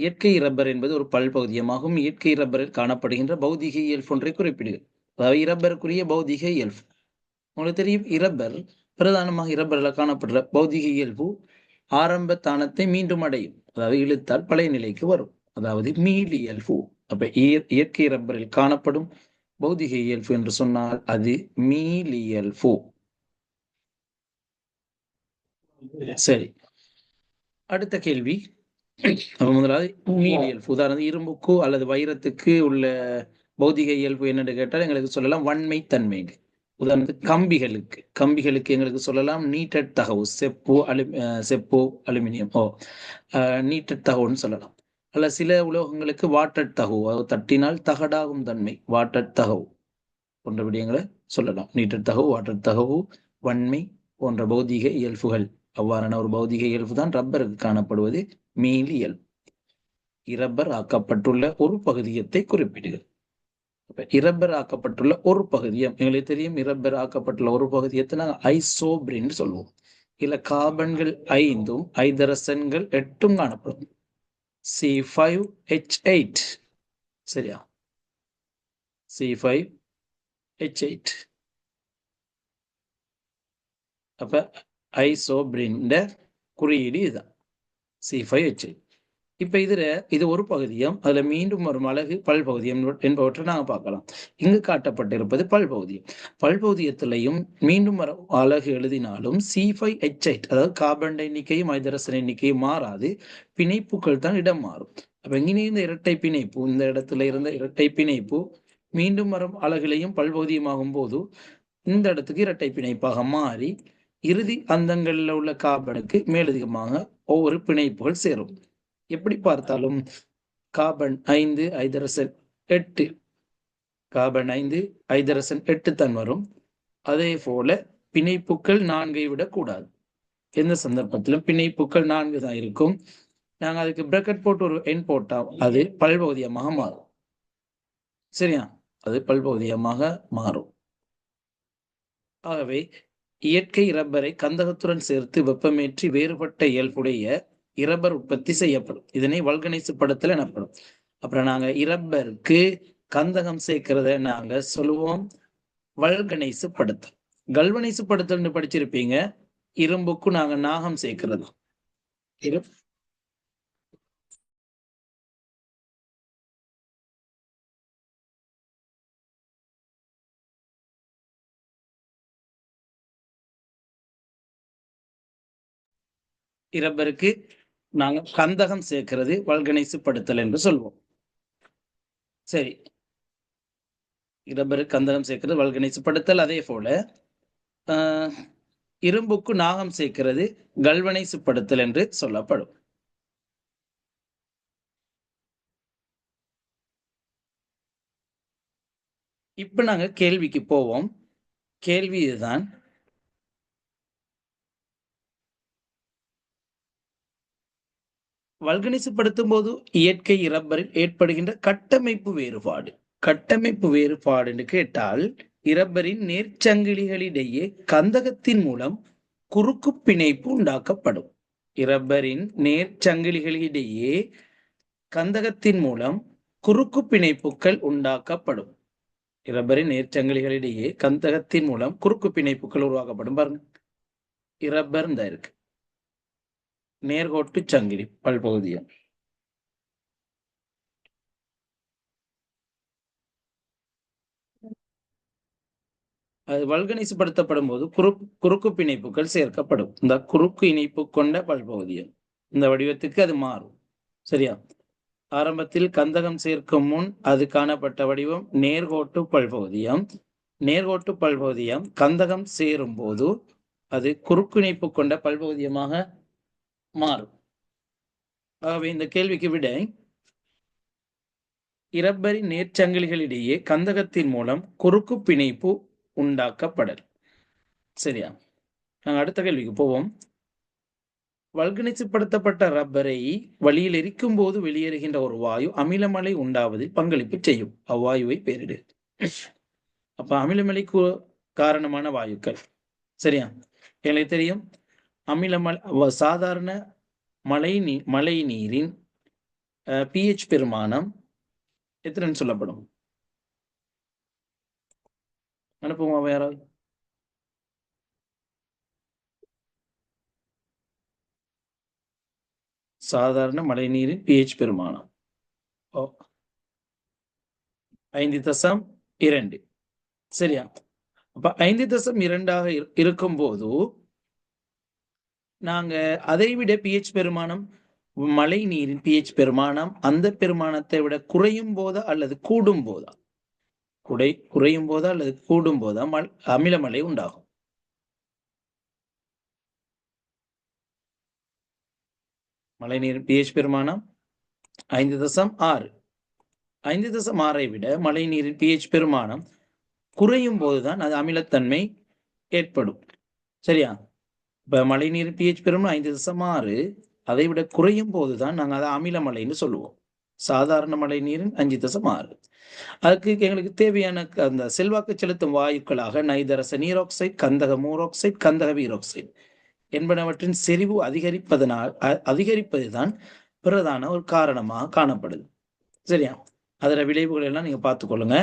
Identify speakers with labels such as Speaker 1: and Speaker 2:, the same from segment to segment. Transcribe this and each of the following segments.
Speaker 1: இயற்கை ரப்பர் என்பது ஒரு பல்பகுதியமாகும். இயற்கை ரப்பரில் காணப்படுகின்ற பௌதிக இயல்பு ஒன்றை குறிப்பிடுகிறது. அதாவது இரப்பருக்குரிய பௌதிக இயல்பு. உங்களுக்கு தெரியும், இரப்பர் பிரதானமாக இரப்பரில் காணப்படுற பௌதிக இயல்பு ஆரம்ப தானத்தை மீண்டும் அடையும். அதாவது இழுத்தால் பழைய நிலைக்கு வரும். அதாவது மீளியல்பு. அப்ப இயற்கை ரப்பரில் காணப்படும் பௌதிக இயல்பு என்று சொன்னால் அது மீளியல்பு. சரி, அடுத்த கேள்வி. அப்ப முதலாவது மீளியல்பு. உதாரணம், இரும்புக்கு அல்லது வைரத்துக்கு உள்ள பௌதிக இயல்பு என்னன்னு கேட்டால் எங்களுக்கு சொல்லலாம் வன்மை தன்மை. உதாரணத்துக்கு கம்பிகளுக்கு எங்களுக்கு சொல்லலாம் நீட்டட் தகவு, செப்பு அலுமினியம் நீட்டட் தகவுன்னு சொல்லலாம். அல்ல சில உலோகங்களுக்கு வாட்டட் தகவு, அதாவது தட்டினால் தகடாகும் தன்மை, வாட்டட் தகவு போன்ற விடயங்களை சொல்லலாம். நீட்டட் தகவு, வாட்டட் தகவு, வன்மை போன்ற பௌதிக இயல்புகள். அவ்வாறான ஒரு பௌதிக இயல்பு தான் ரப்பருக்கு காணப்படுவது மீளியல். இரப்பர் ஆக்கப்பட்டுள்ள ஒரு பகுதியத்தை குறிப்பிடுகிறது. இரப்பர் ஆக்கப்பட்டுள்ள ஒரு பகுதியம் எங்களுக்கு தெரியும். இரப்பர் ஆக்கப்பட்டுள்ள ஒரு பகுதியத்தை நாங்கள் ஐசோபிரின் சொல்லுவோம். இல்ல கார்பன்கள் 5 ஐதரசன்கள் 8 காணப்படும். C5H8. சரியா? C5H8. அப்ப ஐசோபிரின் குறியீடு இதுதான், C5H8. இப்ப இது ஒரு பகுதியம். அதுல மீண்டும் ஒரு அலகு பல்பகுதியம் என்பவற்றை நாங்க பார்க்கலாம். இங்கு காட்டப்பட்டிருப்பது பல்பகுதியம். பல்பகுதியத்திலையும் மீண்டும் அலகு எழுதினாலும் C5H8, அதாவது கார்பன் எண்ணிக்கையும் ஐதரசன் எண்ணிக்கையும் மாறாது, பிணைப்புகள் தான் இடம் மாறும். அப்ப இங்கே இந்த இரட்டை பிணைப்பு, இந்த இடத்துல இருந்த இரட்டை பிணைப்பு மீண்டும் வரும் அலகிலையும் பல்பகுதியமாகும் போது இந்த இடத்துக்கு இரட்டை பிணைப்பாக மாறி இறுதி அந்தங்கள்ல உள்ள கார்பனுக்கு மேலதிகமாக ஒவ்வொரு பிணைப்புகள் சேரும். எப்படி பார்த்தாலும் கார்பன் 5 ஐதரசன் 8, கார்பன் 5 ஐதரசன் 8 தான் வரும். அதே போல பிணைப்புகள் 4 விடக்கூடாது. எந்த சந்தர்ப்பத்திலும் பிணைப்புகள் 4 தான் இருக்கும். நாங்க அதுக்கு பிரக்கெட் போட்டு ஒரு எண் போட்டா அது பல்பகுதியமாக மாறும். சரியா? அது பல்பகுதியமாக மாறும். ஆகவே இயற்கை இரப்பரை கந்தகத்துடன் சேர்த்து வெப்பமேற்றி வேறுபட்ட இயல்புடைய இரப்பர் உற்பத்தி செய்யப்படும். இதனை வல்கனைசுப்படுத்தல் எனப்படும். அப்புறம் நாங்க இரப்பருக்கு கந்தகம் சேர்க்கிறத நாங்க சொல்லுவோம் வல்கனைசுப்படுத்தல். கல்வனைசுப்படுத்தல்னு படிச்சிருப்பீங்க. இரும்புக்கு நாங்க நாகம் சேர்க்கிறது. இரப்பருக்கு நாங்க கந்தகம் சேர்க்கிறது வல்கனைசுப்படுத்தல் என்று சொல்வோம். சரி, இரப்பருக்கு கந்தகம் சேர்க்கிறது வல்கனைசுப்படுத்தல். அதே போல இரும்புக்கு நாகம் சேர்க்கிறது கல்வனைசுப்படுத்தல் என்று சொல்லப்படும். இப்ப நாங்க கேள்விக்கு போவோம். கேள்வி இதுதான். வல்கனைசுப்படுத்தும் போது இயற்கை இரப்பரில் ஏற்படுகின்ற கட்டமைப்பு வேறுபாடு. கட்டமைப்பு வேறுபாடு என்று கேட்டால் இரப்பரின் நேர்ச்சங்கிலிகளிடையே கந்தகத்தின் மூலம் குறுக்கு பிணைப்பு உண்டாக்கப்படும். இரப்பரின் நேர்ச்சங்கிலிகளிடையே கந்தகத்தின் மூலம் குறுக்கு பிணைப்புகள் உண்டாக்கப்படும். இரப்பரின் நேர்ச்சங்கிலிகளிடையே கந்தகத்தின் மூலம் குறுக்கு பிணைப்புகள் உருவாக்கப்படும். பாருங்க, இரப்பர் இந்த இருக்கு, நேர்கோட்டு சங்கிலி பல்பகுதியம். அது வல்கனைசுப்படுத்தப்படும் போது குறுக்கு பிணைப்புகள் சேர்க்கப்படும். இந்த குறுக்கு இணைப்பு கொண்ட பல்பகுதியம் இந்த வடிவத்துக்கு அது மாறும். சரியா? ஆரம்பத்தில் கந்தகம் சேர்க்கும் முன் அது காணப்பட்ட வடிவம் நேர்கோட்டு பல்பகுதியம். நேர்கோட்டு பல்பகுதியம் கந்தகம் சேரும் போது அது குறுக்கு இணைப்பு கொண்ட பல்பகுதியமாக மாறும். ஆகவே இந்த கேள்விக்கு விட இரப்பரின் நேர்ச்சங்கிலிகளிடையே கந்தகத்தின் மூலம் குறுக்கு பிணைப்பு உண்டாக்கப்படல். சரியா? நாங்கள் அடுத்த கேள்விக்கு போவோம். வல்கனைசுப்படுத்தப்பட்ட ரப்பரை வழியில் எரிக்கும் போது வெளியேறுகின்ற ஒரு வாயு அமிலமலை உண்டாவதில் பங்களிப்பு செய்யும். அவ்வாயுவை பெயரிடு. அப்ப அமிலமலைக்கு காரணமான வாயுக்கள். சரியா? எனக்கு தெரியும், அமிலமலை சாதாரண மழை நீரின் pH பெருமானம் எத்தனைன்னு சொல்லப்படும்? அனுப்புமா வேற? சாதாரண மழைநீரின் pH பெருமானம் 5.2. சரியா? அப்ப 5.2 இருக்கும்போது நாங்க அதைவிட pH பெருமானம், மழை நீரின் pH பெருமானம் அந்த பெருமானத்தை விட குறையும் போதா அல்லது கூடும் போதா? குறையும் போதா அல்லது கூடும் போதா அமிலமழை உண்டாகும்? மழைநீரின் pH பெருமானம் 5.6. 5.6 விட மழைநீரின் pH பெருமானம் குறையும் போதுதான் அது அமிலத்தன்மை ஏற்படும். சரியா? இப்ப மழைநீரின் pH பெருமானம் 5.6 அதை விட குறையும் போதுதான் நாங்க அதை அமிலமழைன்னு சொல்லுவோம். சாதாரண மழை நீரின் 5.6. அதுக்கு எங்களுக்கு தேவையான அந்த செல்வாக்கு செலுத்தும் வாயுக்களாக நைதரச நீரோக்சைடு, கந்தக மூரோக்சைடு, கந்தக வீரோக்சைடு என்பனவற்றின் செறிவு அதிகரிப்பதுதான் பிரதான ஒரு காரணமாக காணப்படுது. சரியா? அதோட விளைவுகள் எல்லாம் நீங்க பார்த்துக்கொள்ளுங்க.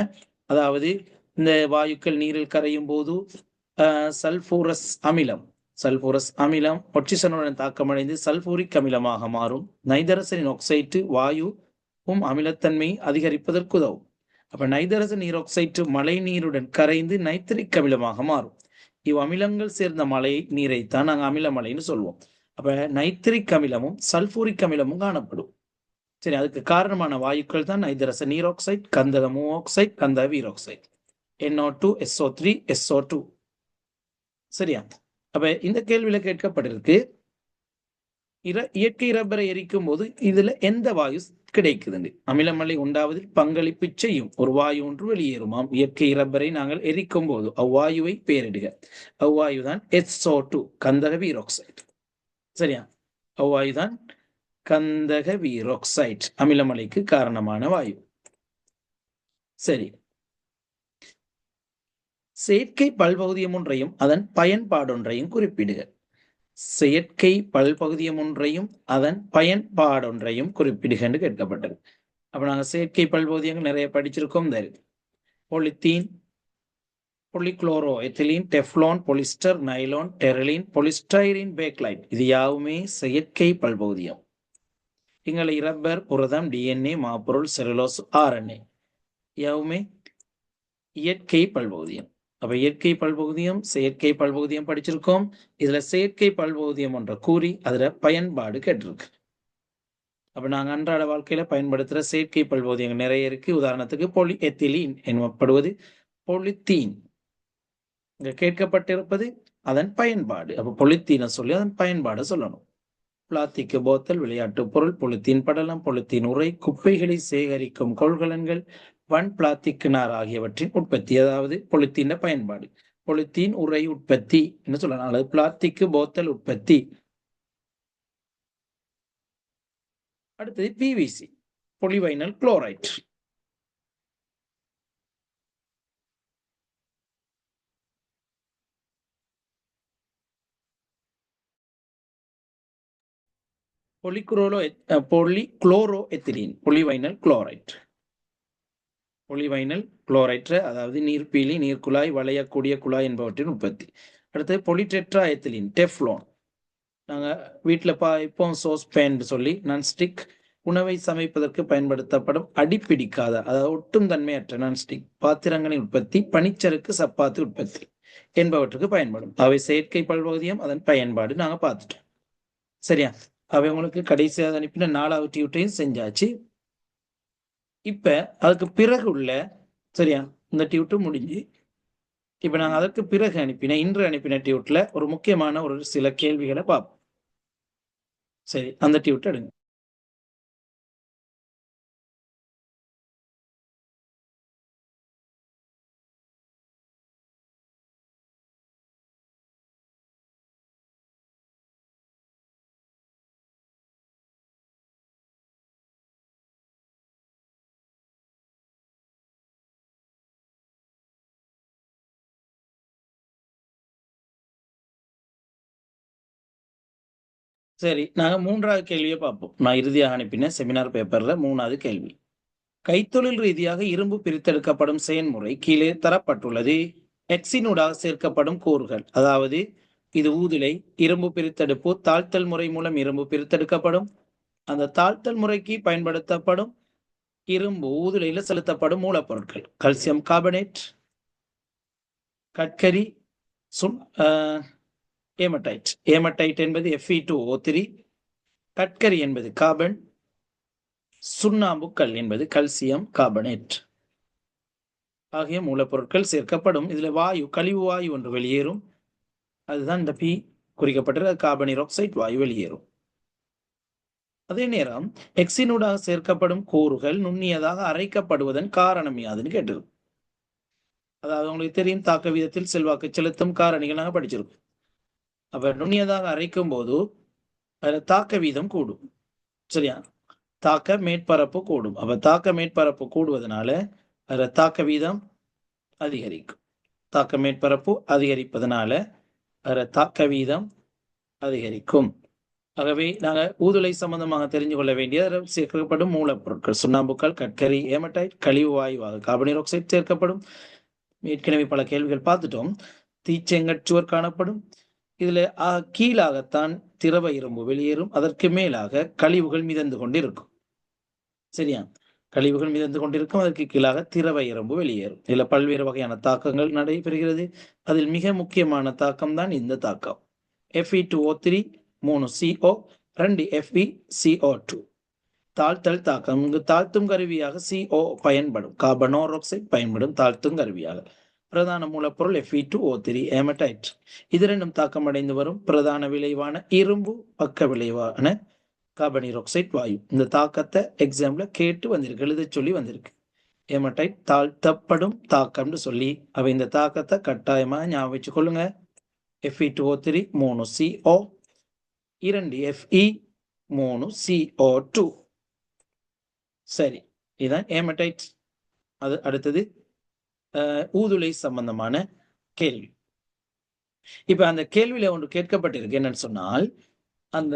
Speaker 1: அதாவது இந்த வாயுக்கள் நீரில் கரையும் போது சல்பூரஸ் அமிலம் ஒட்சிசனுடன் தாக்கமடைந்து சல்பூரிக் அமிலமாக மாறும். நைதரசனின் ஆக்சைடு வாயுவும் அமிலத்தன்மை அதிகரிப்பதற்கு உதவும். அப்ப நைதரசன் நீரோக்சைடு மழை நீருடன் கரைந்து நைட்ரிக் அமிலமாக மாறும். இவ் அமிலங்கள் சேர்ந்த மழை நீரைத்தான் நாங்கள் அமில மழைன்னு சொல்லுவோம். அப்ப நைட்ரிக் அமிலமும் சல்பூரிக் அமிலமும் காணப்படும். சரி, அதுக்கு காரணமான வாயுக்கள் தான் நைதரசன் நீரோக்சைடு, கந்தக மூஆக்சைடு, கந்தக வீரோக்சைடு, NO2, SO3, SO2. சரியா? அப்ப இந்த கேள்வியில கேட்கப்பட்டிருக்கு, இயற்கை ரப்பரை எரிக்கும் போது இதுல எந்த வாயு கிடைக்குது? அமிலமழை உண்டாவதில் பங்களிப்பு செய்யும் ஒரு வாயு ஒன்று வெளியேறுமாம். இயற்கை ரப்பரை நாங்கள் எரிக்கும் போது அவ்வாயுவை பெயரிடுக. அவ்வாயுதான் SO2, கந்தக வீரோக்சைடு. சரியா? அவ்வாயுதான் கந்தக வீரோக்சைடு, அமிலமழைக்கு காரணமான வாயு. சரி, செயற்கை பல்பகுதியம் ஒன்றையும் அதன் பயன்பாடொன்றையும் குறிப்பிடுக. செயற்கை பல்பகுதியம் ஒன்றையும் அதன் பயன்பாடொன்றையும் குறிப்பிடுக என்று கேட்கப்பட்டது. அப்ப நாங்க செயற்கை பல்பகுதியங்கள் நிறைய படிச்சிருக்கோம். பொலித்தீன், பொலிக்ளோரோ எத்திலீன், டெஃப்லோன், பொலிஸ்டர், நைலோன், டெரலின், பொலிஸ்டைரின், பேக்லைட், இது யாவுமே செயற்கை பல்பகுதியம். இங்களை ரப்பர், புரதம், DNA, மாப்பொருள், செல்லுலோஸ், RNA யாவுமே இயற்கை பல்பகுதியம். அப்ப இயற்கை பல்பகுதியம், செயற்கை பல்பகுதியம் படிச்சிருக்கோம். இதுல செயற்கை பல்பகுதியம் ஒன்ற கூறி அதுல பயன்பாடு கேட்டிருக்கு. அப்ப நாங்க அன்றாட வாழ்க்கையில பயன்படுத்துற செயற்கை பல்பகுதியங்கள் நிறைய இருக்கு. உதாரணத்துக்கு பொலி எத்திலீன் எனப்படுவது பொலித்தீன். இங்க கேட்கப்பட்டிருப்பது அதன் பயன்பாடு. அப்ப பொலித்தீனை சொல்லி அதன் பயன்பாடு சொல்லணும். பிளாஸ்டிக் போத்தல், விளையாட்டு பொருள், பொலித்தீன் படலம், பொலித்தீன் உரை, குப்பைகளை சேகரிக்கும் கொள்கலன்கள், வன் பிளாஸ்டிக் நார் ஆகியவற்றின் உற்பத்தி. அதாவது பொலித்தீன் பயன்பாடு. பொலித்தீன் உரை உற்பத்தி என்ன சொல்லலாம், அல்லது பிளாஸ்டிக் போத்தல் உற்பத்தி. அடுத்தது PVC, polyvinyl chloride. Polychloro ethylene, polyvinyl chloride. Polyvinyl chloride அதாவது நீர்ப்பீலி, நீர்க்குழாய், வளையக்கூடிய குழாய் என்பவற்றின் உற்பத்தி. அடுத்தது பொலிடெட்ரா எத்திலீன், டெஃப்லோன். நாங்க வீட்டுல இப்போ சோஸ் பேன் சொல்லி நான்ஸ்டிக் உணவை சமைப்பதற்கு பயன்படுத்தப்படும் அடிப்பிடிக்காத, அதாவது ஒட்டும் தன்மையற்ற நான்ஸ்டிக் பாத்திரங்களின் உற்பத்தி, பனிச்சறுக்கு, சப்பாத்து உற்பத்தி என்பவற்றுக்கு பயன்படும். அவை செயற்கை பல்பகுதியம், அதன் பயன்பாடு நாங்க பார்த்துட்டோம். சரியா? அவை உங்களுக்கு கடைசியாக அனுப்பின 4வது டியூட்டையும் செஞ்சாச்சு. இப்ப அதுக்கு பிறகு உள்ள, சரியா, இந்த டியூட்டு முடிஞ்சு இப்ப நாங்க அதற்கு பிறகு இன்று அனுப்பின டியூட்ல ஒரு முக்கியமான ஒரு சில கேள்விகளை பார்ப்போம். சரி, அந்த டியூட் எடுங்க. சரி, நாங்க 3வது கேள்விய பார்ப்போம். நான் இறுதியாக அனுப்பின செமினார் பேப்பர்ல 3வது கேள்வி. கைத்தொழில் ரீதியாக இரும்பு பிரித்தெடுக்கப்படும் செயல்முறை கீழே தரப்பட்டுள்ளது. எக்ஸினூடாக சேர்க்கப்படும் கூறுகள். அதாவது இது ஊதுலை, இரும்பு பிரித்தெடுப்பு, தாழ்த்தல் முறை மூலம் இரும்பு பிரித்தெடுக்கப்படும். அந்த தாழ்த்தல் முறைக்கு பயன்படுத்தப்படும் இரும்பு ஊதுலையில செலுத்தப்படும் மூலப்பொருட்கள். Calcium carbonate, Gadkari, ஏமடைட். ஏமடைட் என்பது Fe2O3, கட்கரி என்பது கார்பன், சுண்ணாம்புக்கல் என்பது கல்சியம் கார்பனேட் ஆகிய மூலப்பொருட்கள் சேர்க்கப்படும். இதுல வாயு, கழிவு வாயு ஒன்று வெளியேறும். அதுதான் இந்த பி குறிக்கப்பட்ட கார்பனீராக்சைடு வாயு வெளியேறும். அதே நேரம் எக்ஸினூடாக சேர்க்கப்படும் கூறுகள் நுண்ணியதாக அரைக்கப்படுவதன் காரணம் யாதுன்னு கேட்டிருக்கும். அதாவது உங்களுக்கு தெரியும், தாக்க வீதத்தில் செல்வாக்கு செலுத்தும் காரணிகள் நாங்கள் படிச்சிருக்கோம். அப்ப நுண்ணியதாக அரைக்கும் போது அதுல தாக்க வீதம் கூடும். சரியா? தாக்க மேற்பரப்பு கூடும். அப்ப தாக்க மேற்பரப்பு கூடுவதனால அதுல தாக்க வீதம் அதிகரிக்கும். தாக்க மேற்பரப்பு அதிகரிப்பதனால அதுல தாக்க வீதம் அதிகரிக்கும். ஆகவே நாங்க ஊதுலை சம்பந்தமாக தெரிந்து கொள்ள வேண்டிய சேர்க்கப்படும் மூலப்பொருட்கள் சுண்ணாம்புக்கல், கட்கரி, ஏமடைட், கழிவு வாயுவாக கார்பனீராக்சைடு சேர்க்கப்படும். ஏற்கனவே பல கேள்விகள் பார்த்துட்டோம். தீச்செங்கற்சுவர் காணப்படும். இதுல கீழாகத்தான் திரவ இரும்பு வெளியேறும். அதற்கு மேலாக கழிவுகள் மிதந்து கொண்டிருக்கும். சரியா? கழிவுகள் மிதந்து கொண்டிருக்கும். அதற்கு கீழாக திரவ இரும்பு வெளியேறும். இதுல பல்வேறு வகையான தாக்கங்கள் நடைபெறுகிறது. அதில் மிக முக்கியமான தாக்கம் தான் இந்த தாக்கம். Fe2O3, 3 CO, 2 FeCO2. தாழ்த்தல் தாக்கம். இங்கு தாழ்த்தும் கருவியாக CO பயன்படும். கார்பனோராக்சைடு பயன்படும் தாழ்த்தும் கருவியாக. பிரதான மூலப்பொருள் Fe2O3, ஏமடைட். இது ரெண்டும் தாக்கம் அடைந்து வரும் பிரதான விளைவான இரும்பு, பக்க விளைவான கார்பனீராக்சைடு வாயு. இந்த தாக்கத்தை எக்ஸாம்ல கேட்டு வந்திருக்கு, எழுத சொல்லி வந்திருக்கு. ஏமடைட் தாழ்த்தப்படும் தாக்கம்னு சொல்லி அவ இந்த தாக்கத்தை கட்டாயமா ஞாபகம் வச்சு கொள்ளுங்க. Fe2O3, 3 CO, 2 Fe, 3 CO2. சரி, இதுதான் ஏமடைட். அது அடுத்தது ஊதுலை சம்பந்தமான கேள்வி. இப்ப அந்த கேள்வியில ஒன்று கேட்கப்பட்டிருக்கு. என்னன்னு சொன்னால், அந்த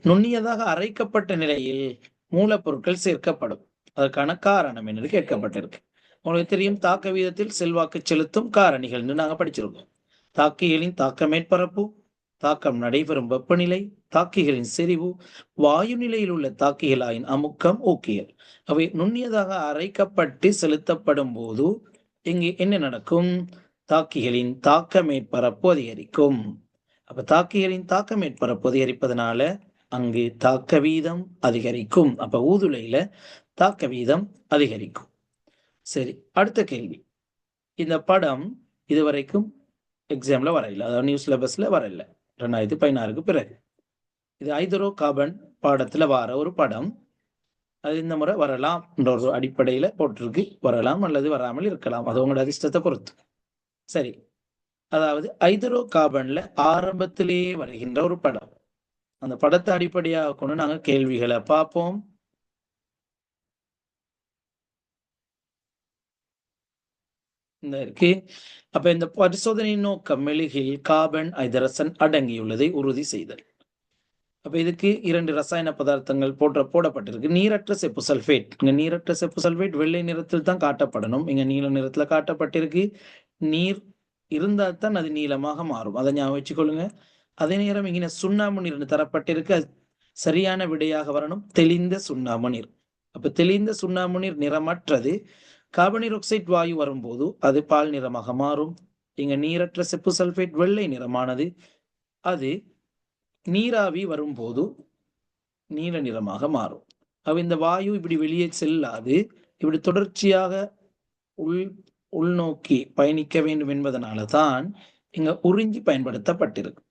Speaker 1: நுண்ணியதாக அரைக்கப்பட்ட நிலையில் மூலப்பொருட்கள் சேர்க்கப்படும். அதற்கான காரணம் என்னன்னு கேட்கப்பட்டிருக்கு. உங்களுக்கு தெரியும், தாக்க வீதத்தில் செல்வாக்கு செலுத்தும் காரணிகள்னு நாங்க படிச்சிருக்கோம். தாக்கிகளின் தாக்க மேற்பரப்பு, தாக்கம் நடைபெறும் வெப்பநிலை, தாக்கிகளின் செறிவு, வாயு நிலையில் உள்ள தாக்கிகளாயின் அமுக்கம், ஊக்கியல். அவை நுண்ணியதாக அரைக்கப்பட்டு செலுத்தப்படும் போது இங்கு என்ன நடக்கும்? தாக்கிகளின் தாக்க மேற்பரப்பு அதிகரிக்கும். அப்ப தாக்கிகளின் தாக்க மேற்பரப்பு அதிகரிப்பதனால அங்கு தாக்க வீதம் அதிகரிக்கும். அப்ப ஊதுலையில தாக்க வீதம் அதிகரிக்கும். சரி, அடுத்த கேள்வி. இந்த படம் இதுவரைக்கும் எக்ஸாம்ல வரல, அதாவது நியூ சிலபஸ்ல வரல, 2016க்கு பிறகு. இது ஹைட்ரோ கார்பன் பாடத்துல வர ஒரு படம். அது இந்த முறை வரலாம் என்ற ஒரு அடிப்படையில போட்டிருக்கு. வரலாம் அல்லது வராமல் இருக்கலாம், அது உங்களோட அதிர்ஷ்டத்தை பொறுத்து. சரி, அதாவது ஹைட்ரோ கார்பன்ல ஆரம்பத்திலேயே வருகின்ற ஒரு படம். அந்த படத்தை அடிப்படையாக கொண்டு நாங்க கேள்விகளை பார்ப்போம். இந்த இருக்கு. அப்ப இந்த பரிசோதனையின் நோக்கம் மெழுகில் கார்பன், ஐதரசன் அடங்கியுள்ளதை உறுதி செய்தல். அப்ப இதுக்கு 2 ரசாயன பதார்த்தங்கள் போடப்பட்டிருக்கு. நீரற்ற செப்பு சல்பேட். இங்க நீரற்ற செப்பு சல்பேட் வெள்ளை நிறத்தில் தான் காட்டப்படணும். இங்க நீல நிறத்துல காட்டப்பட்டிருக்கு. நீர் இருந்தால் தான் அது நீளமாக மாறும். அதை ஞாபகம் வச்சுக்கொள்ளுங்க. அதே நேரம் இங்க சுண்ணாம்பு நீர் தரப்பட்டிருக்கு. அது சரியான விடையாக வரணும். தெளிந்த சுண்ணாம்பு நீர். அப்ப தெளிந்த சுண்ணாம்பு நீர் நிறமற்றது. கார்பனீராக்சைடு வாயு வரும்போது அது பால் நிறமாக மாறும். இங்க நீரற்ற செப்பு சல்பேட் வெள்ளை நிறமானது. அது நீராவி வரும்போது நீல நிறமாக மாறும். இந்த வாயு இப்படி வெளியே செல்லாது, இப்படி தொடர்ச்சியாக உள்நோக்கி பயணிக்க வேண்டும் என்பதனால தான் இங்க உறிஞ்சி பயன்படுத்தப்பட்டிருக்கு.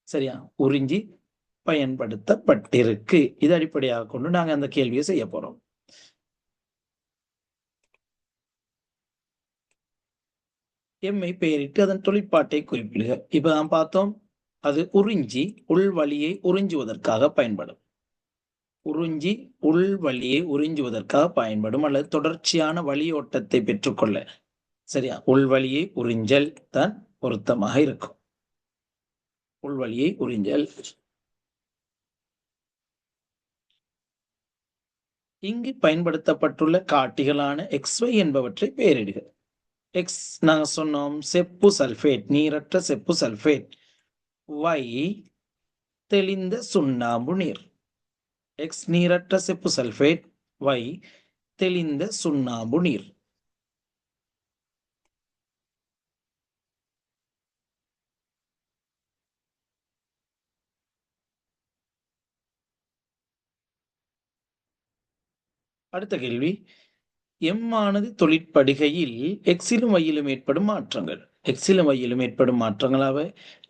Speaker 1: சரியா? உறிஞ்சி பயன்படுத்தப்பட்டிருக்கு. இது அடிப்படையாக கொண்டு நாங்க அந்த கேள்வியை செய்ய போறோம். எம்மை பெயரிட்டு அதன் தொழிற்பாட்டை குறிப்பிடுக. இப்ப நாம் பார்த்தோம், அது உறிஞ்சி உள்வழியை உறிஞ்சுவதற்காக பயன்படும். உறிஞ்சி உள்வழியை உறிஞ்சுவதற்காக பயன்படும் அல்லது தொடர்ச்சியான வழியோட்டத்தை பெற்றுக்கொள்ள. சரியா? உள்வழியை உறிஞ்சல் தான் பொருத்தமாக இருக்கும். உள்வழியை உறிஞ்சல். இங்கு பயன்படுத்தப்பட்டுள்ள காட்டிகளான XY என்பவற்றை பெயரிடுக. எக்ஸ் நாங்க சொன்னோம் செப்பு சல்பேட், நீரற்ற செப்பு சல்பேட். Y தெளிந்த சுண்ணாம்பு நீர். எக்ஸ் நீரற்ற செப்பு சல்பேட், Y தெளிந்த சுண்ணாம்பு நீர். அடுத்த கேள்வி, எம் ஆனது தொழிற்படுகையில் எக்ஸிலும் வையிலும் ஏற்படும் மாற்றங்கள். எக்ஸிலும் வையிலும் ஏற்படும் மாற்றங்களாக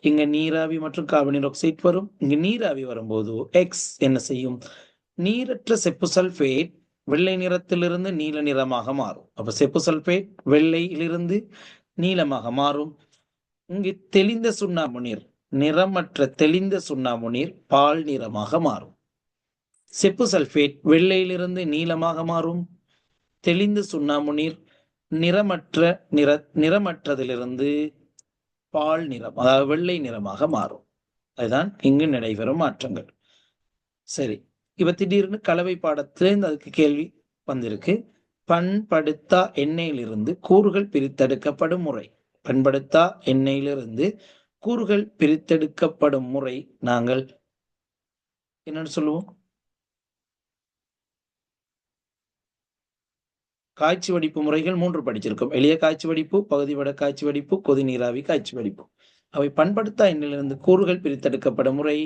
Speaker 1: இங்க நீராவி மற்றும் கார்பன் ஆக்சைடு வரும். இங்க நீராவி வரும்போது எக்ஸ் என்ன செய்யும்? நீரற்ற செப்பு சல்பேட் வெள்ளை நிறத்திலிருந்து நீல நிறமாக மாறும். அப்ப செப்பு சல்பேட் வெள்ளையிலிருந்து நீலமாக மாறும். இங்கு தெளிந்த சுண்ணாம்பு நீர், நிறமற்ற தெளிந்த சுண்ணாம்பு நீர் பால் நிறமாக மாறும். செப்பு சல்பேட் வெள்ளையிலிருந்து நீலமாக மாறும். தெளிந்த சுண்ணாம்பு நீர் நிறமற்றதிலிருந்து பால் நிறம், அதாவது வெள்ளை நிறமாக மாறும். அதுதான் இங்கு நடைபெறும் மாற்றங்கள். சரி, இப்ப திடீர்னு கலவை பாடத்திலிருந்து அதுக்கு கேள்வி வந்திருக்கு. பண்படுத்தா எண்ணெயிலிருந்து கூறுகள் பிரித்தெடுக்கப்படும் முறை. பண்படுத்தா எண்ணெயிலிருந்து கூறுகள் பிரித்தெடுக்கப்படும் முறை நாங்கள் என்னன்னு சொல்லுவோம்? காய்ச்சி வடிப்பு முறைகள் 3 படிச்சிருக்கும். எளிய காய்ச்சி வடிப்பு, பகுதிவட காய்ச்சி வடிப்பு, கொதிநீராவி காய்ச்சி வடிப்பு. அவை பண்படுத்தா எண்ணிலிருந்து கூறுகள் பிரித்தெடுக்கப்படும் முறை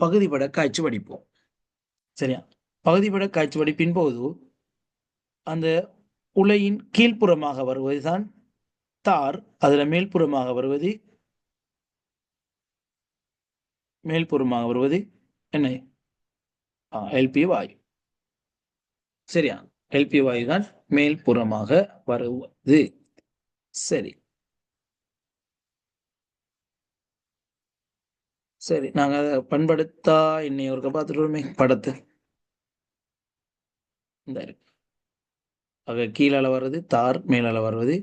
Speaker 1: பகுதிவட காய்ச்சி வடிப்பு. சரியா? பகுதிவட காய்ச்சி வடிப்பின் போது அந்த உலையின் கீழ்ப்புறமாக வருவதுதான் தார், அதுல மேல்புறமாக வருவது என்ன? எல்பி வாயு. சரியா? எல்பி வாயு தான் மேல்புறமாக வருவது. சரி சரி, நாங்க அதை பண்படுத்தா எண்ணெய் ஒருக்க பார்த்துட்டு படத்தை. இந்த இருக்கு. ஆக கீழால வர்றது தார், மேலால வருவது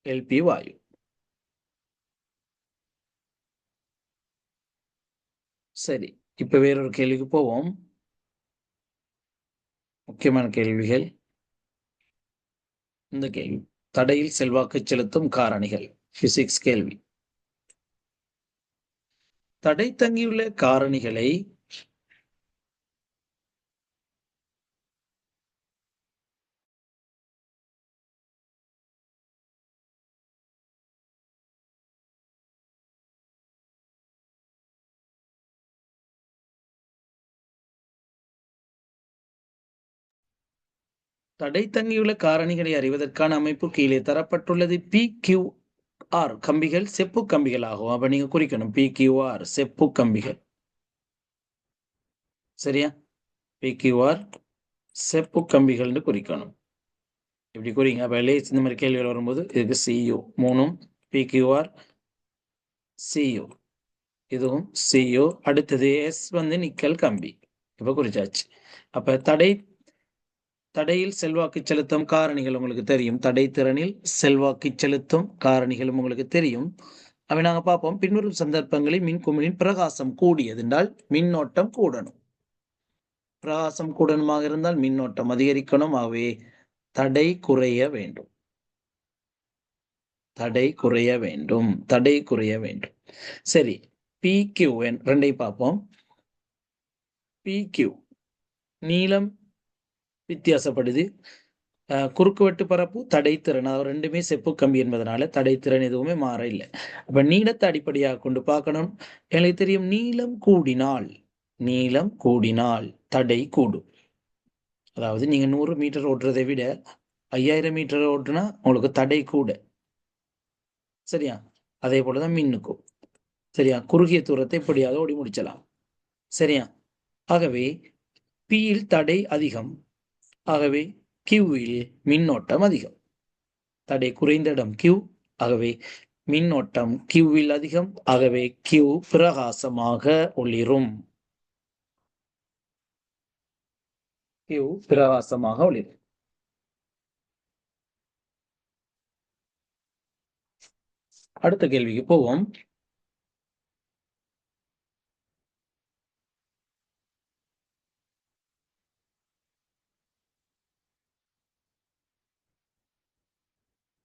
Speaker 1: எல்பி வாயு. சரி, இப்ப வேறொரு கேள்விக்கு போவோம். முக்கியமான கேள்விகள். இந்த கேள்வி, தடையில் செல்வாக்கு செலுத்தும் காரணிகள். பிசிக்ஸ் கேள்வி. தடை தங்கியுள்ள காரணிகளை தடை தங்கியுள்ள காரணிகளை அறிவதற்கான அமைப்பு கீழே தரப்பட்டுள்ளது. PQR கம்பிகள் செப்பு கம்பிகள் ஆகும். அப்ப நீங்க குறிக்கணும் PQR செப்பு கம்பிகள். சரியா? PQR செப்பு கம்பிகள்னு குறிக்கணும். இப்படி குறிங்க. அப்ப இந்த மாதிரி கேள்விகள் வரும்போது இதுக்கு CU 3 PQR CU, இதுவும் CU. அடுத்தது S வந்து நிக்கல் கம்பி. இப்ப குறிச்சாச்சு. அப்ப தடையில் செல்வாக்கு செலுத்தும் காரணிகள் உங்களுக்கு தெரியும். தடை திறனில் செல்வாக்கு செலுத்தும் காரணிகளும் உங்களுக்கு தெரியும். அவை நாங்க பார்ப்போம். பின்வரும் சந்தர்ப்பங்களில் மின்குமிழின் பிரகாசம் கூடியது என்றால் மின்னோட்டம் கூடணும். பிரகாசம் கூடணுமாக இருந்தால் மின்னோட்டம் அதிகரிக்கணும். ஆகவே தடை குறைய வேண்டும். தடை குறைய வேண்டும். சரி, PQN ரெண்டை பார்ப்போம். PQ நீளம் வித்தியாசப்படுது. குறுக்குவெட்டு பரப்பு, தடைத்திறன், அது ரெண்டுமே செப்பு கம்பி என்பதனால தடைத்திறன் எதுவுமே மாற இல்லை. அப்ப நீளத்தை அடிப்படையாக கொண்டு பார்க்கணும். எனக்கு தெரியும் நீளம் கூடினால் தடை கூடும். அதாவது நீங்க 100 மீட்டர் ஓட்டுறதை விட 5000 மீட்டர் ஓட்டுனா உங்களுக்கு தடை கூட. சரியா? அதே போலதான் மின்னுக்கும். சரியா? குறுகிய தூரத்தை எப்படியாவது ஓடி முடிச்சலாம். சரியா? ஆகவே P-யில் தடை அதிகம். ஆகவே Q-வில் மின்னோட்டம் அதிகம். தடை குறைந்த இடம் Q, ஆகவே மின்னோட்டம் Q-வில் அதிகம். ஆகவே Q பிரகாசமாக ஒளிரும். அடுத்த கேள்விக்கு போவோம்.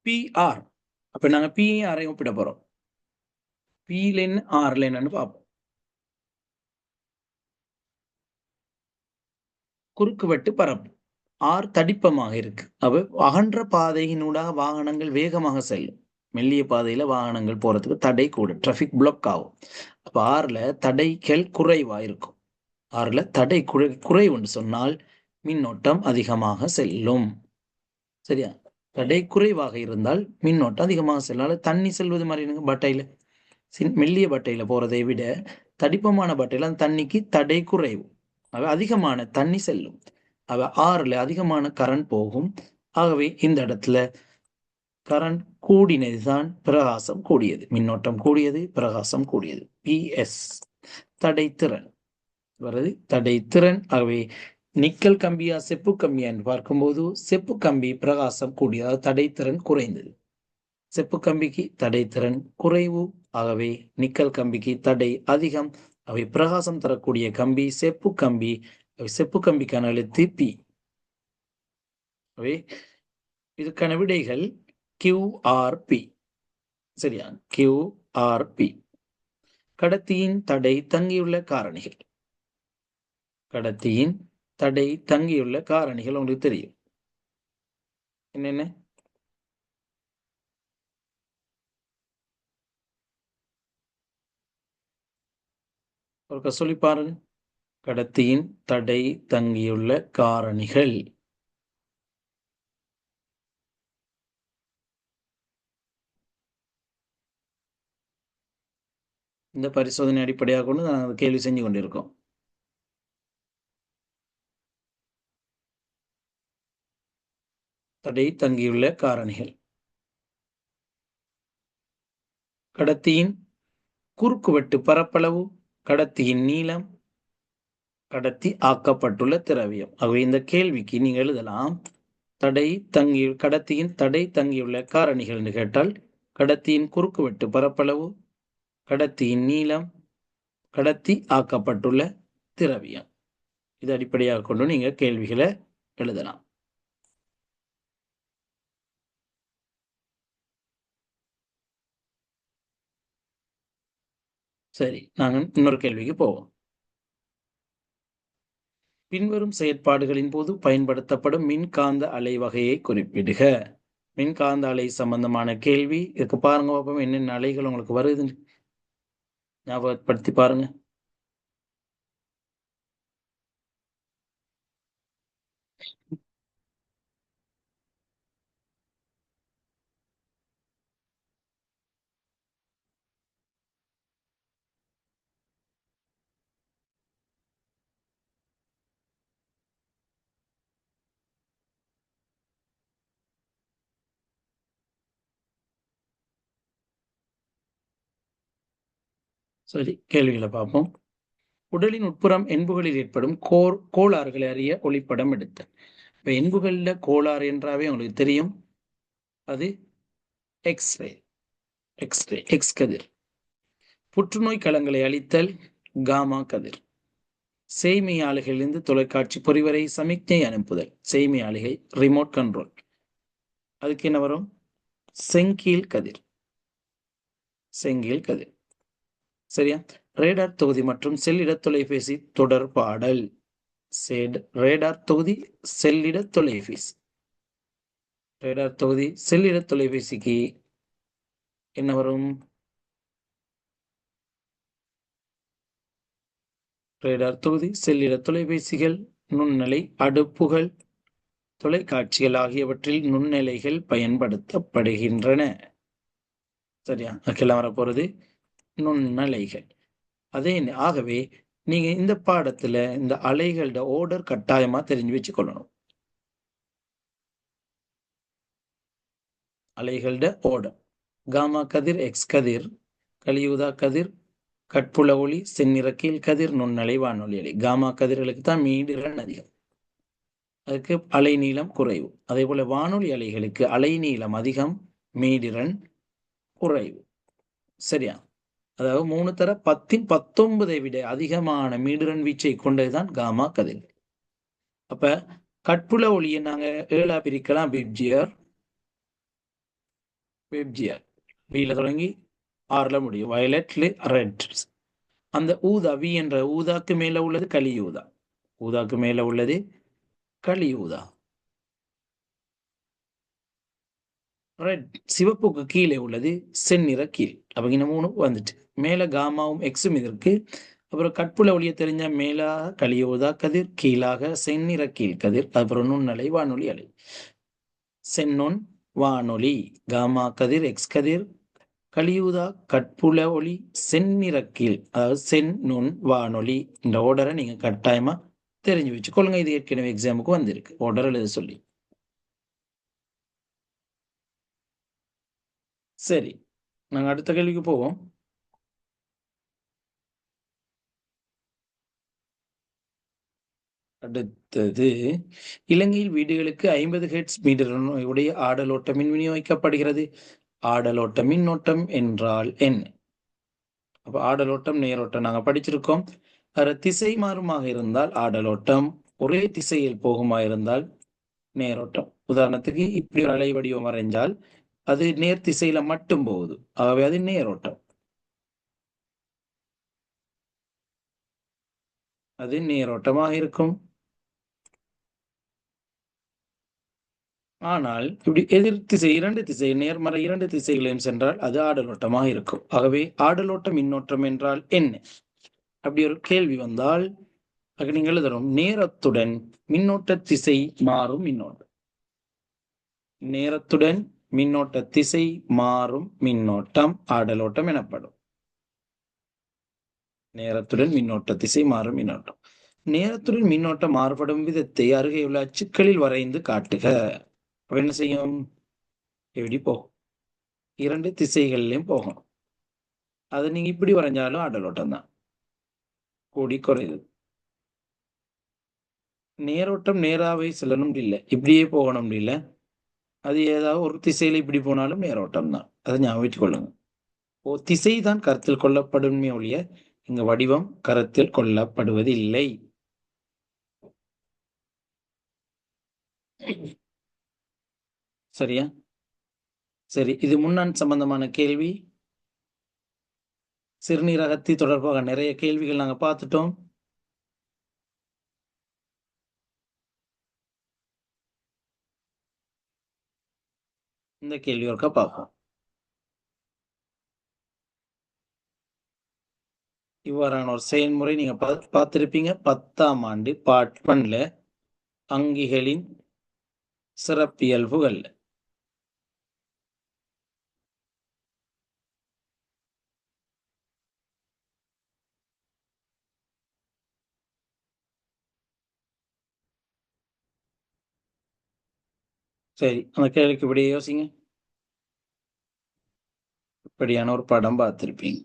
Speaker 1: பிஆர். அப்ப நாங்க பிஆரை ஒப்பிட போறோம். பில என்ன ஆர்ல என்னன்னு பார்ப்போம். குறுக்குவெட்டு பரப்பு. ஆர் தடிப்பமாக இருக்கு. அப்ப அகன்ற பாதையினூடாக வாகனங்கள் வேகமாக செல்லும். மெல்லிய பாதையில வாகனங்கள் போறதுக்கு தடை கூட, டிராபிக் பிளாக் ஆகும். அப்ப ஆறுல தடைகள் குறைவா இருக்கும். ஆறுல தடை குறைவுன்னு சொன்னால் மின்னோட்டம் அதிகமாக செல்லும். சரியா? தடை குறைவாக இருந்தால் மின்னோட்டம் அதிகமாக செல்லும். தண்ணி செல்வது மாதிரி பட்டையில மெல்லிய பட்டையில போறதை விட தடிப்பமான பட்டையில அந்த தண்ணிக்கு தடை குறைவு. அதிகமான தண்ணி செல்லும். ஆறுல அதிகமான கரண்ட் போகும். ஆகவே இந்த இடத்துல கரண்ட் கூடினதுதான் பிரகாசம் கூடியது, மின்னோட்டம் கூடியது, பிரகாசம் கூடியது. பிஎஸ் தடைத்திறன் வருது, தடைத்திறன். ஆகவே நிக்கல் கம்பியா செப்பு கம்பியா என்று பார்க்கும்போது செப்பு கம்பி பிரகாசம் கூடியது, தடைத்திறன் குறைந்தது. செப்பு கம்பிக்கு தடைத்திறன் குறைவு. ஆகவே நிக்கல் கம்பிக்கு தடை அதிகம். அவை பிரகாசம் தரக்கூடிய கம்பி செப்பு கம்பி. செப்பு கம்பிக்கான எழுத்து பி. அவை இதுக்கான விடைகள் QRP. சரியா? QRP. கடத்தியின் தடை தங்கியுள்ள காரணிகள். கடத்தியின் தடை தங்கியுள்ள காரணிகள் உங்களுக்கு தெரியும் என்னென்ன? ஒரு சொல்லி பாருங்க. கடத்தியின் தடை தங்கியுள்ள காரணிகள். இந்த பரிசோதனை அடிப்படையாக கொண்டு நாங்கள் கேள்வி செஞ்சு கொண்டிருக்கோம். தடை தங்கியுள்ள காரணிகள். கடத்தியின் குறுக்குவெட்டு பரப்பளவு, கடத்தியின் நீளம், கடத்தி ஆக்கப்பட்டுள்ள திரவியம். ஆகவே இந்த கேள்விக்கு நீங்க எழுதலாம், கடத்தியின் தடை தங்கியுள்ள காரணிகள் என்று கேட்டால் கடத்தியின் குறுக்குவெட்டு பரப்பளவு, கடத்தியின் நீளம், கடத்தி ஆக்கப்பட்டுள்ள திரவியம். இது அடிப்படையாக கொண்டு நீங்க கேள்விகளை எழுதலாம். சரி, நாங்கள் இன்னொரு கேள்விக்கு போவோம். பின்வரும் செயற்பாடுகளின் போது பயன்படுத்தப்படும் மின்காந்த அலை வகையை குறிப்பிடுக. மின்காந்த அலை சம்பந்தமான கேள்வி. இதுக்கு பாருங்க பாப்போம் என்னென்ன அலைகள் உங்களுக்கு வருது, ஞாபகப்படுத்தி பாருங்க. சரி, கேள்விகளை பார்ப்போம். உடலின் உட்புறம் என்புகளில் ஏற்படும் கோளாறுகளை அறிய ஒளிப்படம் எடுத்த. இப்ப என்புகள்ல கோளாறு என்றாவே உங்களுக்கு தெரியும், அது எக்ஸ்ரே. எக்ஸ் கதிர். புற்றுநோய் களங்களை அழித்தல் காமா கதிர். செய்மை ஆலைகளிலிருந்து தொலைக்காட்சி பொறிவரை சமிக்ஞை அனுப்புதல். செய்மை ஆலைகள் ரிமோட் கண்ட்ரோல். அதுக்கு என்ன வரும்? செங்கீழ் கதிர். செங்கீழ் கதிர். சரியா? ரேடார் தொகுதி மற்றும் செல்லிட தொலைபேசி தொடர்பாடல். ரேடார் தொகுதி செல்லிட தொலைபேசி. ரேடார் தொகுதி செல்லிட தொலைபேசிக்கு என்ன வரும்? ரேடார் தொகுதி செல்லிட தொலைபேசிகள், நுண்ணலை அடுப்புகள், தொலைக்காட்சிகள் ஆகியவற்றில் நுண்ணலைகள் பயன்படுத்தப்படுகின்றன. சரியா? அதுக்கெல்லாம் வரப்போறது நுண்ணலைகள். ஆகவே நீங்க இந்த பாடத்துல இந்த அலைகளோட ஓர்டர் கட்டாயமா தெரிஞ்சு வச்சுக்கொள்ளணும். அலைகளோட ஓர்டர்: காமா கதிர், எக்ஸ் கதிர், கலியுதா கதிர், கட்புல ஒளி, செந்நிறக்கீழ் கதிர், நுண்ணலை, வானொலி அலை. காமா கதிர்களுக்கு தான் மீடிரன் அதிகம், அதுக்கு அலை நீளம் குறைவு. அதே போல வானொலி அலைகளுக்கு அலை நீளம் அதிகம், மீடிரன் குறைவு. சரியா? அதாவது 3 தர 10-19 விட அதிகமான மீடிரன் வீச்சை கொண்டதுதான் காமா கதிர். அப்ப கட்புல ஒளியை நாங்க 7ஆ பிரிக்கலாம்: விப்ஜியர், வெப்ஜிஆர். பியில் தொடங்கி ஆறில் முடியும். வயலட்ல ரெட். அந்த ஊதா வி என்ற ஊதாக்கு மேல உள்ளது கலியூதா. ஊதாக்கு மேல உள்ளது கலியூதா. ரெட் சிவப்புக்கு கீழே உள்ளது செந்நிற கீழ். அப்ப இந்த 3 வந்துட்டு மேல காமாவும் எக்ஸும் இதற்கு. அப்புறம் கட்புல ஒளிய தெரிஞ்ச மேலா கலியூதா கதிர், கீழாக செந்நிற கீழ் கதிர், அப்புறம் நுண்ணலை வானொலி அலை. செந்நுண் வானொலி காமா கதிர் எக்ஸ் கதிர், கலியூதா கட்புல ஒளி செந்நிற கீழ், அதாவது செந் நுண் வானொலி. இந்த ஆர்டரை நீங்க கட்டாயமா தெரிஞ்சு வச்சுக்கொள்ளுங்க. இது ஏற்கனவே எக்ஸாமுக்கு வந்திருக்கு ஆர்டர் எழுத சொல்லி. சரி, நாங்க அடுத்த கேள்விக்கு போவோம். அடுத்தது, இலங்கையில் வீடுகளுக்கு 50 ஹெர்ட்ஸ் மீட்டர் உடைய ஆடலோட்ட மின் விநியோகிக்கப்படுகிறது. ஆடலோட்ட மின்னோட்டம் என்றால் என்ன? அப்ப ஆடலோட்டம் நேரோட்டம் நாங்க படிச்சிருக்கோம். திசை மாறுமாக இருந்தால் ஆடலோட்டம், ஒரே திசையில் போகுமா இருந்தால் நேரோட்டம். உதாரணத்துக்கு இப்படி ஒரு அலை வடிவம் வரைஞ்சால் அது நேர் திசையில மட்டும் போகுது, ஆகவே அது நேரோட்டம். அது நேரோட்டமாக இருக்கும். ஆனால் இப்படி எதிர் திசை, 2 திசை, நேர்மறை 2 திசைகளையும் சென்றால் அது ஆடலோட்டமாக இருக்கும். ஆகவே ஆடலோட்ட மின்னோட்டம் என்றால் என்ன? அப்படி ஒரு கேள்வி வந்தால் அதுக்கு நீங்க எழுதணும், நேரத்துடன் மின்னோட்ட திசை மாறும் மின்னோட்டம். நேரத்துடன் மின்னோட்ட திசை மாறும் மின்னோட்டம் ஆடலோட்டம் எனப்படும். நேரத்துடன் மின்னோட்ட திசை மாறும் மின்னோட்டம். நேரத்துடன் மின்னோட்டம் மாறுபடும் விதத்தை அருகேயுள்ள அச்சுக்களில் வரைந்து காட்டுக. அப்ப என்ன செய்யும்? எப்படி போகும்? 2 திசைகள்லயும் போகும். அதை நீங்க இப்படி வரைஞ்சாலும் ஆடலோட்டம் தான், கூடி குறையுது. நேரோட்டம் நேராவே செல்லணும் இல்லை, இப்படியே போகணும் இல்லை, அது ஏதாவது ஒரு திசையில இப்படி போனாலும் நேரோட்டம் தான். அதை ஞாபகம் வச்சுக் கொள்ளுங்க. திசை தான் கருத்தில் கொள்ளப்படுமே ஒழிய இங்க வடிவம் கருத்தில் கொள்ளப்படுவதில்லை. சரியா? சரி, இது முன்னான் சம்பந்தமான கேள்வி. சிறுநீரகத்தி தொடர்பாக நிறைய கேள்விகள் நாங்க பார்த்துட்டோம். இந்த கேள்வி ஒருக்கா பார்ப்போம். இவ்வாறான ஒரு செயல்முறை நீங்க பார்த்திருப்பீங்க 10ஆம் ஆண்டு பார்ட் 1ல அங்கிகளின் சிறப்பியல்புகள். சரி, அந்த கேள்விக்கு இப்படியே யோசிங்க. இப்படியான ஒரு படம் பார்த்திருப்பீங்க.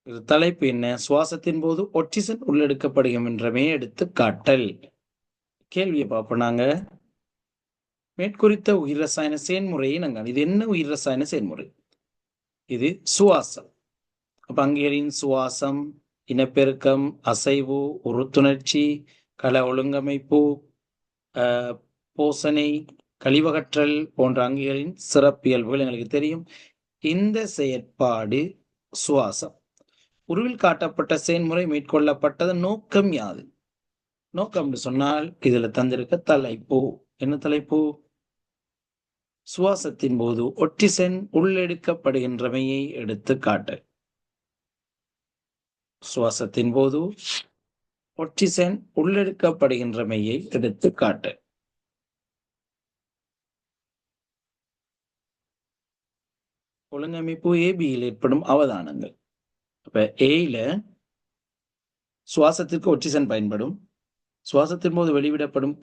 Speaker 1: இது தலைப்பு என்ன? சுவாசத்தின் போது ஒட்சிசன் உள்ளெடுக்கப்படுகின்றமே எடுத்துக்காட்டல். கேள்வியை பார்ப்போம் நாங்க. மேற்குறித்த உயிர் ரசாயன செயல்முறையை நாங்கள், இது என்ன உயிர் ரசாயன செயல்முறை? இது சுவாசம். அப்ப அங்கேயின் சுவாசம், இனப்பெருக்கம், அசைவு, உறுத்துணர்ச்சி, கள ஒழுங்கமைப்பு, போசனை, கழிவகற்றல் போன்ற அங்கிகளின் சிறப்பியல்புகள் எங்களுக்கு தெரியும். இந்த செயற்பாடு சுவாசம். உருவில் காட்டப்பட்ட செயல்முறை மேற்கொள்ளப்பட்டது நோக்கம் யாது? நோக்கம் சொன்னால் இதுல தந்திருக்க தலைப்பு. என்ன தலைப்பு? சுவாசத்தின் போது ஒட்சிசன் உள்ளெடுக்கப்படுகின்றமையை எடுத்து காட்டு. சுவாசத்தின் போது ஒட்சிசன் உள்ளெடுக்கப்படுகின்றமையை எடுத்து காட்டு. ஒழுங்கமைப்பு ஏபியில் ஏற்படும் அவதானங்கள். அப்ப ஏல சுவாசத்திற்கு ஒட்சிசன் பயன்படும். சுவாசத்தின் போது வெளிவிடப்படும்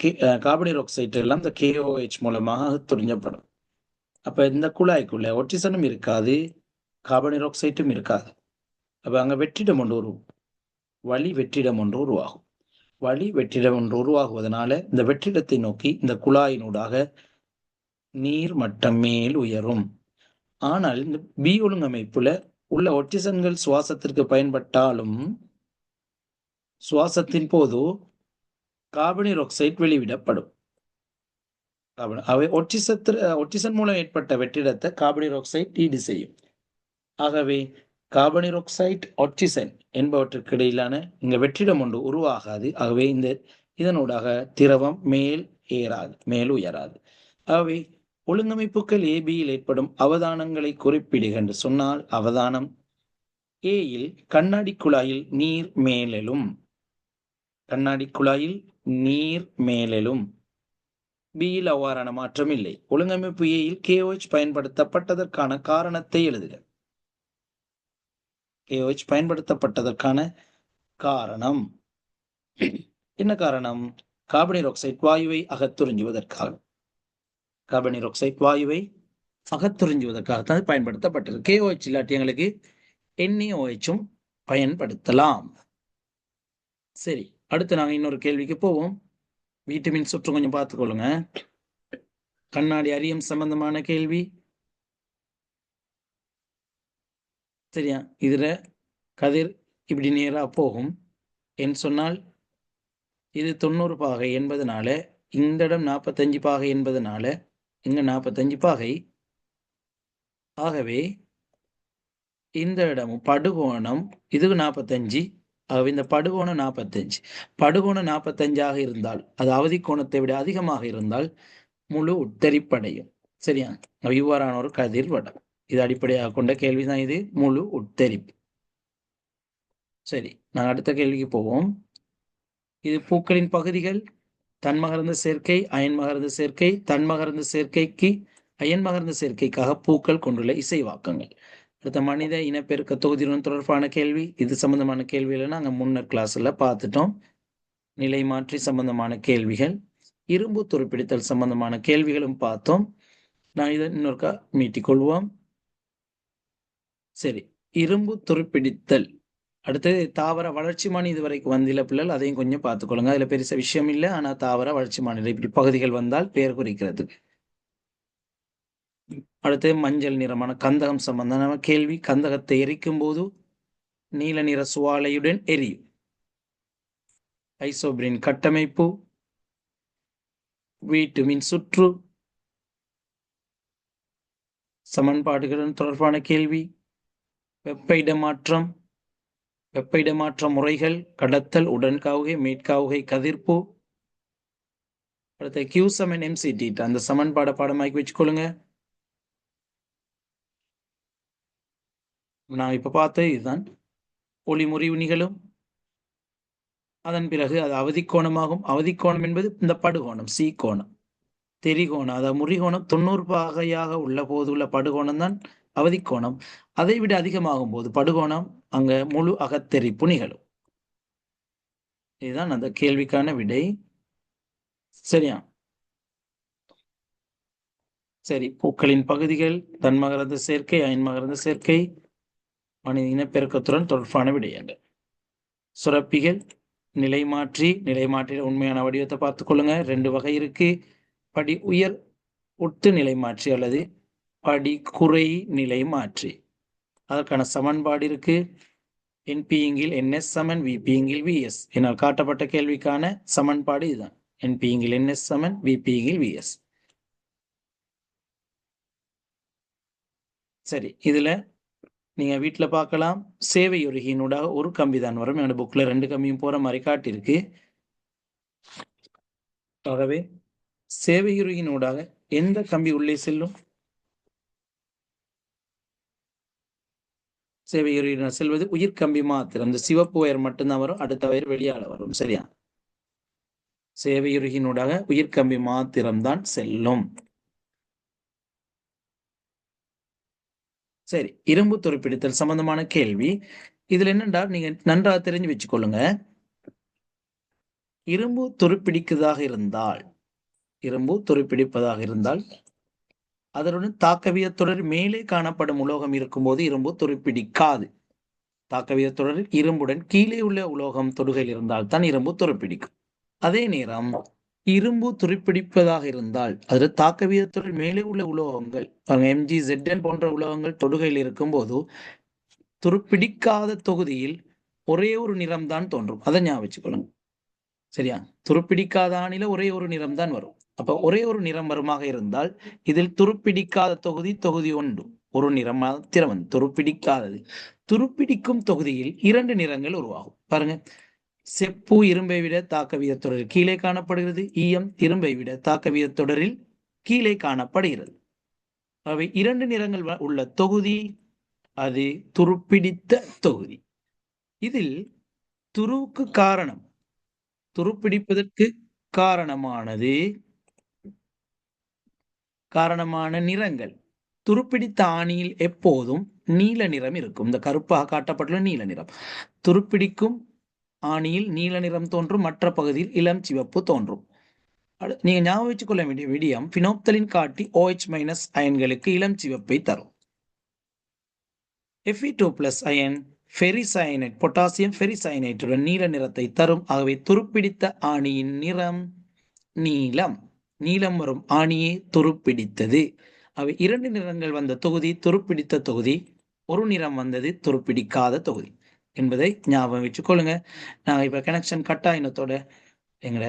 Speaker 1: கார்பன் டை ஆக்சைடு எல்லாம் இந்த KOH மூலமாக துரிஞ்சப்படும். அப்ப இந்த குழாய்க்குள்ள ஒட்சிசனும் இருக்காது, கார்பன் டை ஆக்சைடும் இருக்காது. அப்ப அங்க வெற்றிடம் ஒன்று வழி வெற்றிடம் ஒன்று உருவாகும். வழி வெற்றிடம் ஒன்று உருவாகுவதனால இந்த வெற்றிடத்தை நோக்கி இந்த குழாயினூடாக நீர் மட்டம் மேல் உயரும். ஆனால் இந்த பி ஒழுங்கமைப்புல உள்ள ஒட்சிசன்கள் சுவாசத்திற்கு பயன்பட்டாலும் சுவாசத்தின் போது கார்பனீர் ஆக்சைடு வெளிவிடப்படும். அவை ஒட்சிசன் மூலம் ஏற்பட்ட வெற்றிடத்தை கார்பனீர் ஆக்சைடு ஈடு செய்யும். ஆகவே கார்பனீர் ஆக்சைடு ஆக்சிஜன் என்பவற்றுக்கு இடையிலான இங்க வெற்றிடம் ஒன்று உருவாகாது. ஆகவே இதனூடாக திரவம் மேல் உயராது. ஆகவே ஒழுங்கமைப்புகள் ஏபியில் ஏற்படும் அவதானங்களை குறிப்பிடுக என்று சொன்னால், அவதானம் ஏயில் கண்ணாடி குழாயில் நீர் மேலெழும். பியில் அவ்வாறான மாற்றம் இல்லை. ஒழுங்கமைப்பு ஏயில் KOH பயன்படுத்தப்பட்டதற்கான காரணத்தை எழுதுக. KOH பயன்படுத்தப்பட்டதற்கான காரணம் என்ன? காரணம் கார்பனீர் ஆக்சைடு வாயுவை அகத்துறிஞ்சுவதற்காக. கார்பனீர் ஆக்சைடு வாயுவை அகத்துறிஞ்சுவதற்காகத்தான் பயன்படுத்தப்பட்டது. KOH இல்லாட்டி எங்களுக்கு NaOH பயன்படுத்தலாம். சரி, அடுத்து நாங்கள் இன்னொரு கேள்விக்கு போவோம். விட்டமின் சுற்று கொஞ்சம் பார்த்துக்கொள்ளுங்க. கண்ணாடி அரியம் சம்பந்தமான கேள்வி. சரியா? இதுல கதிர் இப்படி நேரா போகும் என்று சொன்னால், இது 90 பாகை என்பதனால இந்த இடம் 45 பாகை என்பதனால இங்க 45 பாகை. ஆகவே இந்த இடமும் படுகோணம் இது 45. ஆகவே இந்த படுகோணம் 45. படுகோணம் 45ஆக இருந்தால், அது அவதி கோணத்தை விட அதிகமாக இருந்தால் முழு உட்தரிப்படையும். சரியா? இவ்வாறான ஒரு கதிர் வடம். இது அடிப்படையாக கொண்ட கேள்விதான் இது, முழு உட்தரிப்பு. சரி, நான் அடுத்த கேள்விக்கு போவோம். இது பூக்களின் பகுதிகள். தன்மகரந்த சேர்க்கை, அயன்மகரந்த சேர்க்கை. தன்மகரந்த சேர்க்கைக்கு அயன்மகரந்த சேர்க்கைக்காக பூக்கள் கொண்டுள்ள இசைவாக்கங்கள். அடுத்த மனித இனப்பெருக்க தொகுதியுடன் தொடர்பான கேள்வி. இது சம்பந்தமான கேள்விகளை நாங்கள் முன்னர் கிளாஸ்ல பார்த்துட்டோம். நிலை மாற்றி சம்பந்தமான கேள்விகள், இரும்பு துருப்பிடித்தல் சம்பந்தமான கேள்விகளும் பார்த்தோம். நான் இதை இன்னொருக்கா மீட்டிக்கொள்வோம். சரி, இரும்பு துருப்பிடித்தல். அடுத்தது தாவர வளர்ச்சிமானி. இதுவரைக்கும் வந்தில பிள்ளைகள், அதையும் கொஞ்சம் பார்த்துக்கொள்ளுங்க. அதுல பெருச விஷயம் இல்லை. ஆனா தாவர வளர்ச்சிமானில இப்படி பகுதிகள் வந்தால் பெயர் குறிக்கிறது. அடுத்து மஞ்சள் நிறமான கந்தகம் சம்பந்தமான கேள்வி. கந்தகத்தை எரிக்கும் போது நீல நிற சுவாலையுடன் எரியும். ஐசோபிரின் கட்டமைப்பு, விட்டமின் சுற்று சமன்பாடுகளுடன் தொடர்பான கேள்வி. வெப்ப இடமாற்ற முறைகள், கடத்தல், உடன்காவுகை, மேற்காவுகை, கதிர்ப்பு. அடுத்த Q சமன் MC தீட்டா. அந்த சமன்பாடை பாடமாக்கி வச்சுக்கொள்ளுங்க. நான் இப்ப பார்த்த இதுதான். ஒளி முறிவு நிகழும். அதன் பிறகு அது அவதிக்கோணமாகும். அவதிக்கோணம் என்பது இந்த படுகோணம் C கோணம். தெரிகோணம், அதாவது முறிகோணம் 90 பாகையாக உள்ள போது உள்ள படுகோணம் தான் அவதிக்கோணம். அதை விட அதிகமாகும் போது படுகோணம் அங்க முழு அகத்தெரிப்பு நிகழும். இதுதான் அந்த கேள்விக்கான விடை. சரியா? சரி, பூக்களின் பகுதிகள், தன்மகரந்த சேர்க்கை, அயன்மகரந்த சேர்க்கை, மனித இனப்பெருக்கத்துடன் தொடர்பான விடயங்கள். சுரப்பிகள், நிலைமாற்றியில் உண்மையான வடிவத்தை பார்த்துக் கொள்ளுங்க. 2 வகை இருக்கு. படி உயர் ஒட்டு நிலைமாற்றி அல்லது படி குறை நிலைமாற்றி. அதற்கான சமன்பாடு இருக்கு. NP NS சமன் VP VS. என்னால் காட்டப்பட்ட கேள்விக்கான சமன்பாடு இதுதான். NP NS சமன் VP VS. சரி, இதுல நீங்க வீட்டுல பார்க்கலாம். சேவையுருகினூடாக ஒரு கம்பி தான் வரும். என்னோட புக்ல 2 கம்பியும் போற மாதிரி காட்டியிருக்கு. ஆகவே சேவையுருகினூடாக எந்த கம்பி உள்ளே செல்லும்? சேவையுருகின செல்வது உயிர் கம்பி மாத்திரம். இந்த சிவப்பு வயர் மட்டும்தான் வரும், அடுத்த வயர் வெளியால வரும். சரியா? சேவையுருகினூடாக உயிர் கம்பி மாத்திரம்தான் செல்லும். சரி, இரும்பு துருப்பிடித்தல் சம்பந்தமான கேள்வி. இதுல என்னண்டா, நீங்க நன்றாக தெரிஞ்சு வச்சுக்கொள்ளுங்க. இரும்பு துருப்பிடிப்பதாக இருந்தால் அதனுடன் தாக்கவியத்தொடர் மேலே காணப்படும் உலோகம் இருக்கும்போது இரும்பு துருப்பிடிக்காது. தாக்கவியத்தொடரில் இரும்புடன் கீழே உள்ள உலோகம் தொடுகையில் இருந்தால் தான் இரும்பு துருப்பிடிக்கும். அதே நேரம் இரும்பு துருப்பிடிப்பதாக இருந்தால் அது தாக்கவியத்தொடர் மேலே உள்ள உலோகங்கள் MgZn போன்ற உலோகங்கள் தொடுகையில் இருக்கும் போது துருப்பிடிக்காத தொகுதியில் ஒரே ஒரு நிறம் தான் தோன்றும். அதை ஞாபகம் வச்சுக்கொள்ளுங்க. சரியா? துருப்பிடிக்காத ஆணில ஒரே ஒரு நிறம் தான் வரும். அப்ப ஒரே ஒரு நிறம் வருமாக இருந்தால் இதில் துருப்பிடிக்காத தொகுதி 1. ஒரு நிறம் மாத்திரம் துருப்பிடிக்காதது. துருப்பிடிக்கும் தொகுதியில் 2 நிறங்கள் உருவாகும். பாருங்க. செப்பு இரும்பை விட தாக்க விகிதத்தொடரில் கீழே காணப்படுகிறது. ஈயம் இரும்பை விட தாக்க விகிதத்தொடரில் கீழே காணப்படுகிறது. அவை 2 நிறங்கள் உள்ள தொகுதி அது துருப்பிடித்த தொகுதி. இதில் துருவுக்கு காரணம், துருப்பிடிப்பதற்கு காரணமான நிறங்கள். துருப்பிடித்த ஆணியில் எப்போதும் நீல நிறம் இருக்கும். இந்த கருப்பாக காட்டப்பட்டுள்ள நீல நிறம். துருப்பிடிக்கும் ஆணியில் நீல நிறம் தோன்றும், மற்ற பகுதியில் இளம் சிவப்பு தோன்றும். நீங்க ஞாபகம் வச்சுக் கொள்ள வேண்டிய விடயம், பினோப்தலின் காட்டி OH- அயன்களுக்கு இளம் சிவப்பை தரும். Fe2+ அயன் ஃபெரிசயனைட், பொட்டாசியம் ஃபெரிசயனைட்டுடன் நீல நிறத்தை தரும். ஆகவே துருப்பிடித்த ஆணியின் நிறம் நீலம். நீலம் வரும் ஆணியே துருப்பிடித்தது. அவை 2 நிறங்கள் வந்த தொகுதி துருப்பிடித்த தொகுதி, ஒரு நிறம் வந்தது துருப்பிடிக்காத தொகுதி என்பதை ஞாபகம் வச்சுக் கொள்ளுங்க. நாங்க இப்ப கனெக்ஷன் கட் ஆயினத்தோட எங்களை